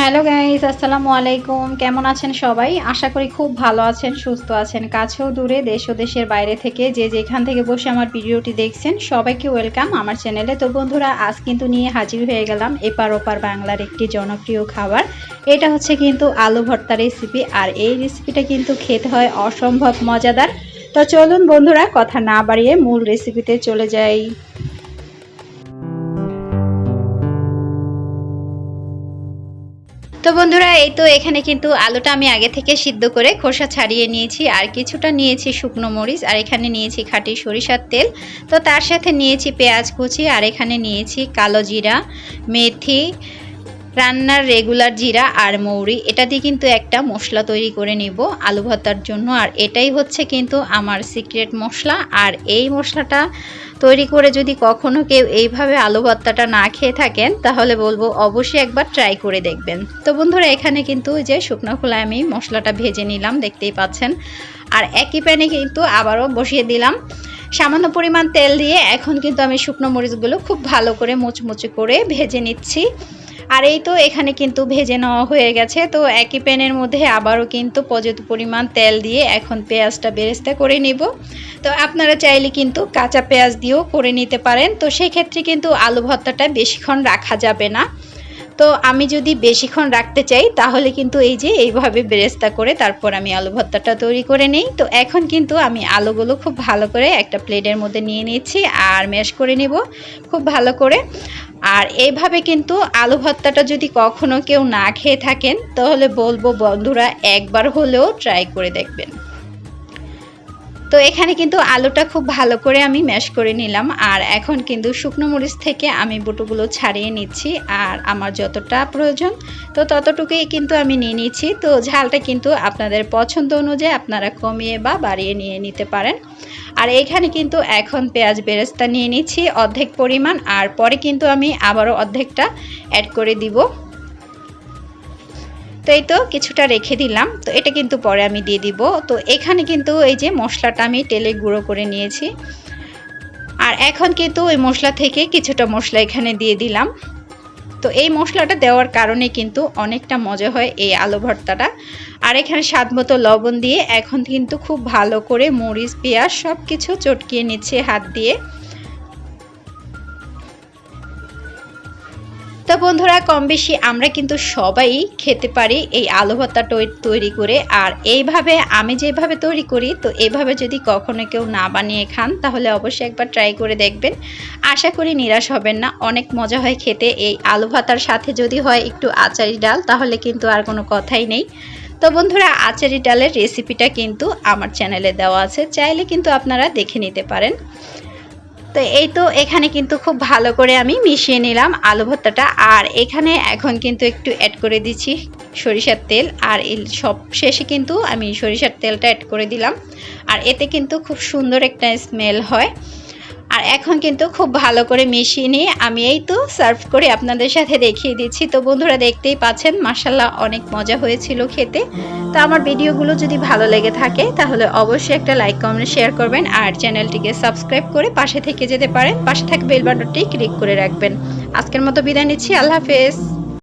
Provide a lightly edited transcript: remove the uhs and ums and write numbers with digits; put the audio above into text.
Hello guys, আসসালামু আলাইকুম। কেমন আছেন সবাই? আশা করি খুব ভালো আছেন, সুস্থ আছেন। কাছেও দূরে, দেশ ও দেশের বাইরে থেকে যে যেখান থেকে বসে আমার ভিডিওটি দেখছেন সবাইকে ওয়েলকাম আমার চ্যানেলে। তো বন্ধুরা, আজ কিন্তু নিয়ে হাজির হয়ে গেলাম এপার ওপার বাংলার একটি জনপ্রিয় খাবার। এটা হচ্ছে কিন্তু আলু ভর্তা রেসিপি, আর এই রেসিপিটা কিন্তু খেতে হয় অসম্ভব মজাদার। তো চলুন বন্ধুরা, কথা না বাড়িয়ে মূল রেসিপিতে চলে যাই। তো বন্ধুরা, এই তো এখানে কিন্তু আলুটা আমি আগে থেকে সিদ্ধ করে খোসা ছাড়িয়ে নিয়েছি, আর কিছুটা নিয়েছি শুকনো মরিচ, আর এখানে নিয়েছি খাঁটি সরিষার তেল। তো তার সাথে নিয়েছি পেঁয়াজ কুচি, আর এখানে নিয়েছি কালো জিরা, মেথি, রান্নার রেগুলার জিরা আর মৌরি। এটা দিয়ে কিন্তু একটা মশলা তৈরি করে নিব আলু ভর্তার জন্য, আর এটাই হচ্ছে কিন্তু আমার সিক্রেট মশলা। আর এই মশলাটা তৈরি করে যদি কখনো কেউ এইভাবে আলু ভর্তাটা না খেয়ে থাকেন, তাহলে বলবো অবশ্যই একবার ট্রাই করে দেখবেন। তো বন্ধুরা, এখানে কিন্তু যে শুকনো খোলায় আমি মশলাটা ভেজে নিলাম, দেখতেই পাচ্ছেন। আর একই প্যানে কিন্তু আবারও বসিয়ে দিলাম সামান্য পরিমাণ তেল দিয়ে। এখন কিন্তু আমি শুকনো মরিচগুলো খুব ভালো করে মুচমুচে করে ভেজে নিচ্ছি। আর এই তো এখানে কিন্তু ভেজে নেওয়া হয়ে গেছে। তো একই প্যানের মধ্যে আবারও কিন্তু পর্যাপ্ত পরিমাণ তেল দিয়ে এখন পেঁয়াজটা বেরেস্তা করে নিব। তো আপনারা চাইলে কিন্তু কাঁচা পেঁয়াজ দিয়েও করে নিতে পারেন। তো সেই ক্ষেত্রে কিন্তু আলু ভর্তাটা বেশিক্ষণ রাখা যাবে না। তো আমি যদি বেশিক্ষণ রাখতে চাই, তাহলে কিন্তু এই যে এইভাবে বেরেস্তা করে তারপর আমি আলু ভর্তাটা তৈরি করে নিই। তো এখন কিন্তু আমি আলুগুলো খুব ভালো করে একটা প্লেটের মধ্যে নিয়ে নিচ্ছি আর ম্যাশ করে নিব খুব ভালো করে। আর এইভাবে কিন্তু আলু ভর্তাটা যদি কখনো কেউ না খেয়ে থাকেন, তাহলে বলবো বন্ধুরা একবার হলেও ট্রাই করে দেখবেন। তো এখানে কিন্তু আলুটা খুব ভালো করে আমি ম্যাশ করে নিলাম, আর এখন কিন্তু শুকনো মরিচ থেকে আমি বুটোগুলো ছাড়িয়ে নিচ্ছি। আর আমার যতটা প্রয়োজন তো ততটুকুই কিন্তু আমি নিয়ে নিচ্ছি। তো ঝালটা কিন্তু আপনাদের পছন্দ অনুযায়ী আপনারা কমিয়ে বা বাড়িয়ে নিয়ে নিতে পারেন। আর এখানে কিন্তু এখন পেঁয়াজ বেরেস্তা নিয়ে নিচ্ছি অর্ধেক পরিমাণ, আর পরে কিন্তু আমি আবারও অর্ধেকটা অ্যাড করে দিব। তো এই তো কিছুটা রেখে দিলাম, তো এটা কিন্তু পরে আমি দিয়ে দিব। তো এখানে কিন্তু এই যে মশলাটা আমি তেলে গুঁড়ো করে নিয়েছি, আর এখন কিন্তু ওই মশলা থেকে কিছুটা মশলা এখানে দিয়ে দিলাম। তো এই মশলাটা দেওয়ার কারণে কিন্তু অনেকটা মজা হয় এই আলু ভর্তাটা। আর এখানে স্বাদ মতো লবণ দিয়ে এখন কিন্তু খুব ভালো করে মরিচ পেঁয়াজ সব কিছু চটকিয়ে নিচ্ছে হাত দিয়ে। তো বন্ধুরা, কম বেশি আমরা কিন্তু সবাই খেতে পারি এই আলু ভর্তা তৈরি করে। আর এইভাবে আমি যেভাবে তৈরি করি, তো এইভাবে যদি কখনো কেউ না বানিয়ে খান, তাহলে অবশ্যই একবার ট্রাই করে দেখবেন। আশা করি নিরাশ হবেন না, অনেক মজা হয় খেতে। এই আলু ভর্তার সাথে যদি হয় একটু আচারি ডাল, তাহলে কিন্তু আর কোনো কথাই নেই। তো বন্ধুরা, আচারি ডালের রেসিপিটা কিন্তু আমার চ্যানেলে দেওয়া আছে, চাইলে কিন্তু আপনারা দেখে নিতে পারেন। তো এই তো এখানে কিন্তু খুব ভালো করে আমি মিশিয়ে নিলাম আলু ভর্তাটা। আর এখানে এখন কিন্তু একটু অ্যাড করে দিচ্ছি সরিষার তেল, আর এই সব শেষে কিন্তু আমি সরিষার তেলটা অ্যাড করে দিলাম। আর এতে কিন্তু খুব সুন্দর একটা স্মেল হয়। আর এখন কিন্তু খুব ভালো করে মিশিয়ে নিয়ে আমি এই তো সার্ভ করে আপনাদের সাথে দেখিয়ে দিচ্ছি। তো বন্ধুরা, দেখতেই পাচ্ছেন মাশাআল্লাহ অনেক মজা হয়েছিল খেতে। তো আমার ভিডিওগুলো যদি ভালো লেগে থাকে, তাহলে অবশ্যই একটা লাইক কমেন্ট শেয়ার করবেন, আর চ্যানেলটিকে সাবস্ক্রাইব করে পাশে থেকে যেতে পারেন। পাশে থাকা বেল বাটনটি ক্লিক করে রাখবেন। আজকের মতো বিদায় নিচ্ছি, আল্লাহ হাফেজ।